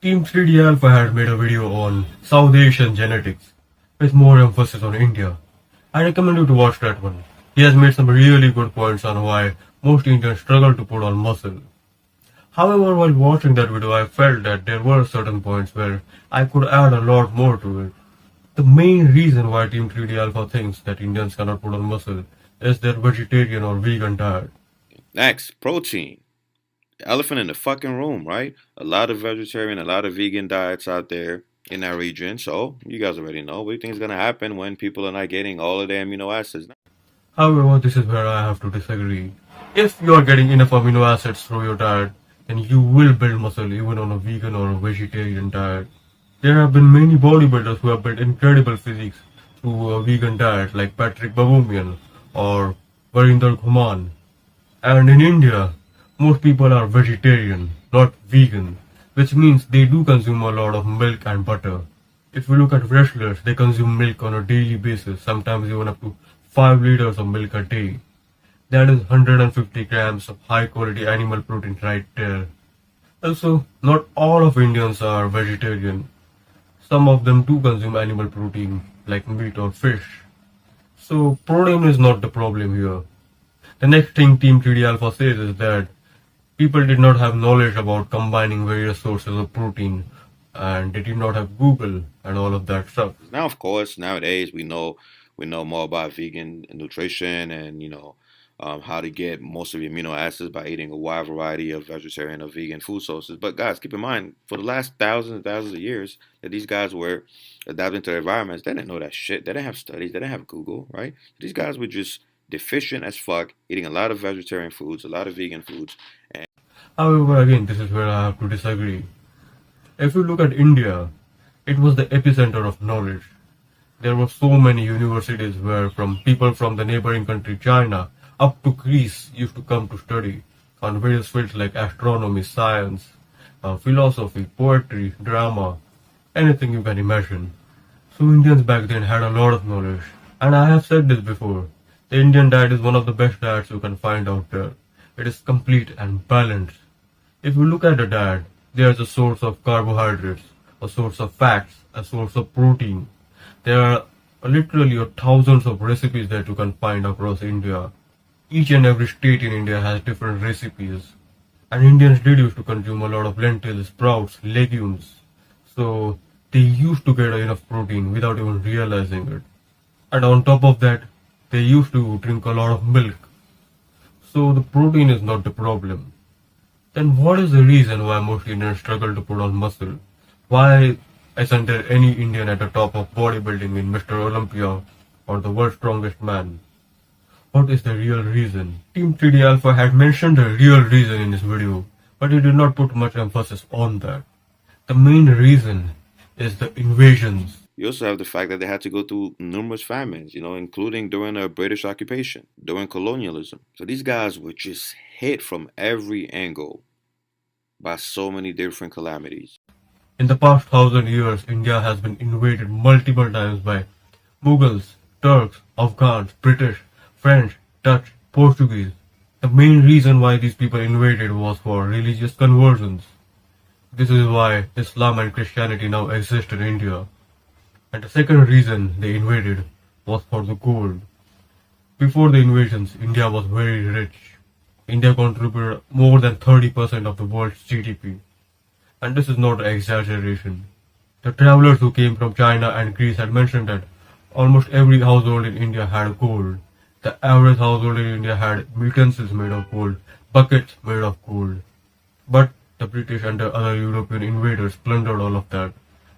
Team 3D Alpha had made a video on South Asian genetics with more emphasis on India. I recommend you to watch that one. He has made some really good points on why most Indians struggle to put on muscle. However, while watching that video, I felt that there were certain points where I could add a lot more to it. The main reason why Team 3D Alpha thinks that Indians cannot put on muscle is their vegetarian or vegan diet. Next, protein. Elephant in the fucking room, right? A lot of vegetarian, a lot of vegan diets out there in that region. So you guys already know what do you think is gonna happen when people are not getting all of their amino acids. However, this is where I have to disagree. If you are getting enough amino acids through your diet, then you will build muscle even on a vegan or a vegetarian diet. There have been many bodybuilders who have built incredible physiques through a vegan diet like Patrick Baboumian or Varinder Ghuman. And in India, most people are vegetarian, not vegan, which means they do consume a lot of milk and butter. If you look at wrestlers, they consume milk on a daily basis, sometimes even up to 5 liters of milk a day. That is 150 grams of high quality animal protein right there. Also, not all of Indians are vegetarian. Some of them do consume animal protein, like meat or fish. So, protein is not the problem here. The next thing Team 3D Alpha says is that people did not have knowledge about combining various sources of protein and they did not have Google and all of that stuff. Now, of course, nowadays we know more about vegan nutrition and how to get most of your amino acids by eating a wide variety of vegetarian or vegan food sources. But guys, keep in mind, for the last thousands and thousands of years that these guys were adapting to their environments, they didn't know that shit. They didn't have studies. They didn't have Google, right? These guys were just deficient as fuck, eating a lot of vegetarian foods, a lot of vegan foods. However, again, this is where I have to disagree. If you look at India, it was the epicenter of knowledge. There were so many universities where people from the neighboring country China up to Greece used to come to study on various fields like astronomy, science, philosophy, poetry, drama, anything you can imagine. So Indians back then had a lot of knowledge. And I have said this before, the Indian diet is one of the best diets you can find out there. It is complete and balanced. If you look at the diet, there is a source of carbohydrates, a source of fats, a source of protein. There are literally thousands of recipes that you can find across India. Each and every state in India has different recipes. And Indians did used to consume a lot of lentils, sprouts, legumes. So they used to get enough protein without even realizing it. And on top of that, they used to drink a lot of milk. So the protein is not the problem. Then what is the reason why most Indians struggle to put on muscle? Why isn't there any Indian at the top of bodybuilding in Mr. Olympia or the world's strongest man? What is the real reason? Team 3D Alpha had mentioned the real reason in his video, but he did not put much emphasis on that. The main reason is the invasions. You also have the fact that they had to go through numerous famines, including during the British occupation, during colonialism. So these guys were just hit from every angle by so many different calamities. In the past 1,000 years, India has been invaded multiple times by Mughals, Turks, Afghans, British, French, Dutch, Portuguese. The main reason why these people invaded was for religious conversions. This is why Islam and Christianity now exist in India. And the second reason they invaded was for the gold. Before the invasions, India was very rich. India contributed more than 30% of the world's GDP. And this is not an exaggeration. The travelers who came from China and Greece had mentioned that almost every household in India had gold. The average household in India had utensils made of gold, buckets made of gold. But the British and the other European invaders plundered all of that.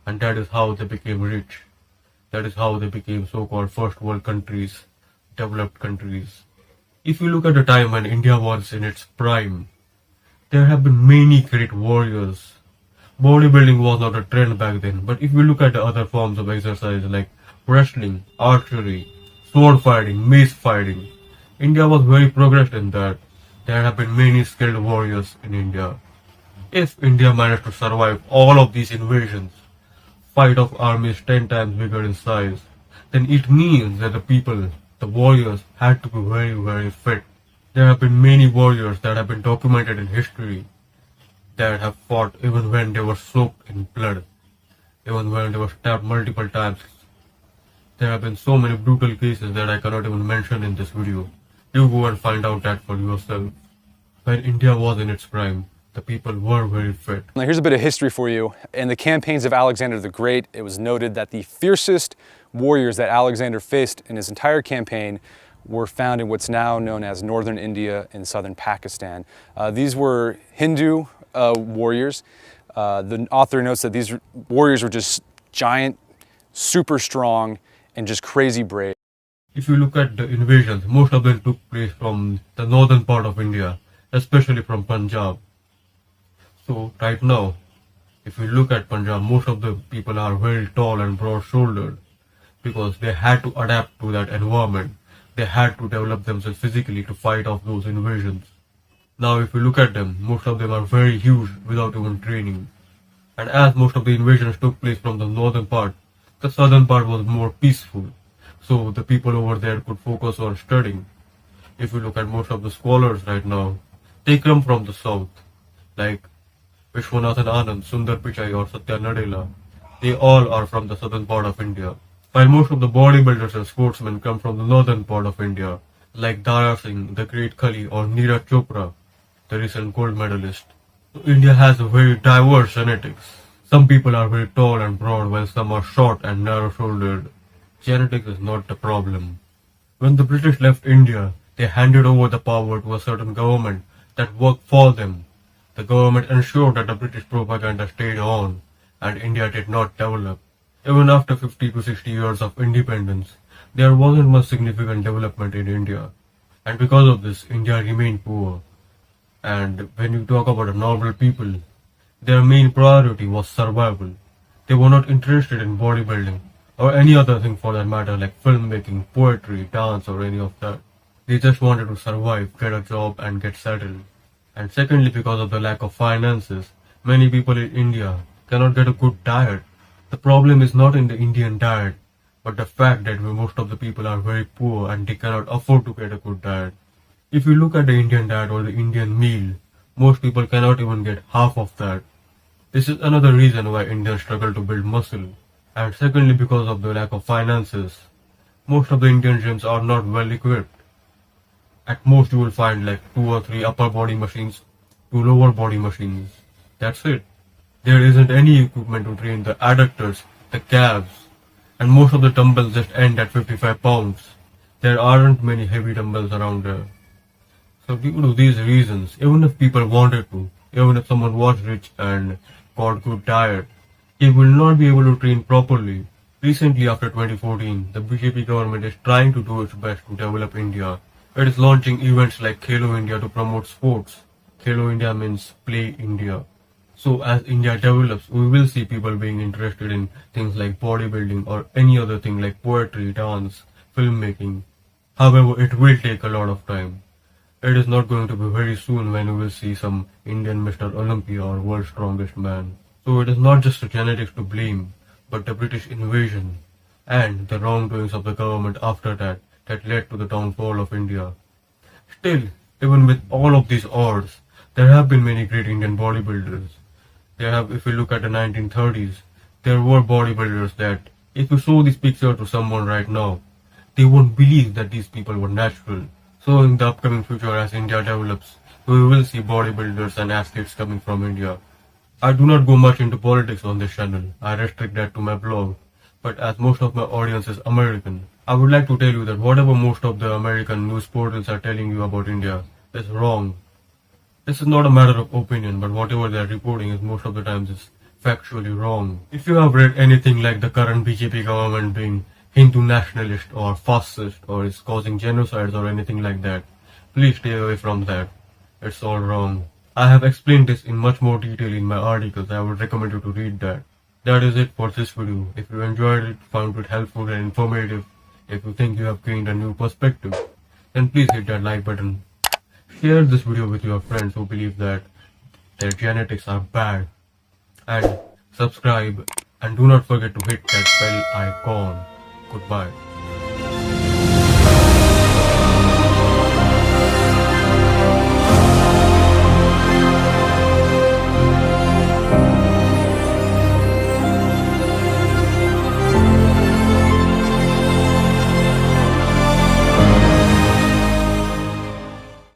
And that is how they became rich. That is how they became so-called first world countries, developed countries. If you look at the time when India was in its prime, there have been many great warriors. Bodybuilding was not a trend back then, but if you look at the other forms of exercise like wrestling, archery, sword fighting, mace fighting, India was very progressed in that. There have been many skilled warriors in India. If India managed to survive all of these invasions, fight of armies 10 times bigger in size, then it means that the people, the warriors, had to be very, very fit. There have been many warriors that have been documented in history. that have fought even when they were soaked in blood, even when they were stabbed multiple times. There have been so many brutal cases that I cannot even mention in this video. You go and find out that for yourself. When India was in its prime, the people were very fit. Now here's a bit of history for you. In the campaigns of Alexander the Great, it was noted that the fiercest warriors that Alexander faced in his entire campaign were found in what's now known as northern India and southern Pakistan. These were Hindu warriors. The author notes that these warriors were just giant, super strong, and just crazy brave. If you look at the invasions, most of them took place from the northern part of India, especially from Punjab. So right now, if you look at Punjab, most of the people are very tall and broad-shouldered because they had to adapt to that environment. They had to develop themselves physically to fight off those invasions. Now if you look at them, most of them are very huge without even training. And as most of the invasions took place from the northern part, the southern part was more peaceful. So the people over there could focus on studying. If you look at most of the scholars right now, they come from the south, like Vishwanathan Anand, Sundar Pichai or Satya Nadella. They all are from the southern part of India. While most of the bodybuilders and sportsmen come from the northern part of India, like Dara Singh, the Great Khali or Neeraj Chopra, the recent gold medalist. So India has a very diverse genetics. Some people are very tall and broad while some are short and narrow-shouldered. Genetics is not the problem. When the British left India, they handed over the power to a certain government that worked for them. The government ensured that the British propaganda stayed on and India did not develop. Even after 50 to 60 years of independence, there wasn't much significant development in India. And because of this, India remained poor. And when you talk about the normal people, their main priority was survival. They were not interested in bodybuilding or any other thing for that matter, like filmmaking, poetry, dance or any of that. They just wanted to survive, get a job and get settled. And secondly, because of the lack of finances, many people in India cannot get a good diet. The problem is not in the Indian diet, but the fact that most of the people are very poor and they cannot afford to get a good diet. If you look at the Indian diet or the Indian meal, most people cannot even get half of that. This is another reason why Indians struggle to build muscle. And secondly, because of the lack of finances, most of the Indian gyms are not well equipped. At most you will find like 2 or 3 upper body machines, 2 lower body machines. That's it. There isn't any equipment to train the adductors, the calves, and most of the dumbbells just end at 55 pounds. There aren't many heavy dumbbells around there. So due to these reasons, even if people wanted to, even if someone was rich and got good diet, he will not be able to train properly. Recently after 2014, the BJP government is trying to do its best to develop India. It is launching events like Khelo India to promote sports. Khelo India means Play India. So as India develops, we will see people being interested in things like bodybuilding or any other thing like poetry, dance, filmmaking. However, it will take a lot of time. It is not going to be very soon when we will see some Indian Mr. Olympia or World's Strongest Man. So it is not just the genetics to blame, but the British invasion and the wrongdoings of the government after that led to the downfall of India. Still, even with all of these odds, there have been many great Indian bodybuilders. If you look at the 1930s, there were bodybuilders that, if you show this picture to someone right now, they won't believe that these people were natural. So in the upcoming future, as India develops, we will see bodybuilders and athletes coming from India. I do not go much into politics on this channel. I restrict that to my blog. But as most of my audience is American, I would like to tell you that whatever most of the American news portals are telling you about India is wrong. This is not a matter of opinion, but whatever they are reporting is most of the times is factually wrong. If you have read anything like the current BJP government being Hindu nationalist or fascist or is causing genocides or anything like that, please stay away from that. It's all wrong. I have explained this in much more detail in my articles. I would recommend you to read that. That is it for this video. If you enjoyed it, found it helpful and informative, if you think you have gained a new perspective, then please hit that like button. Share this video with your friends who believe that their genetics are bad. And subscribe and do not forget to hit that bell icon. Goodbye.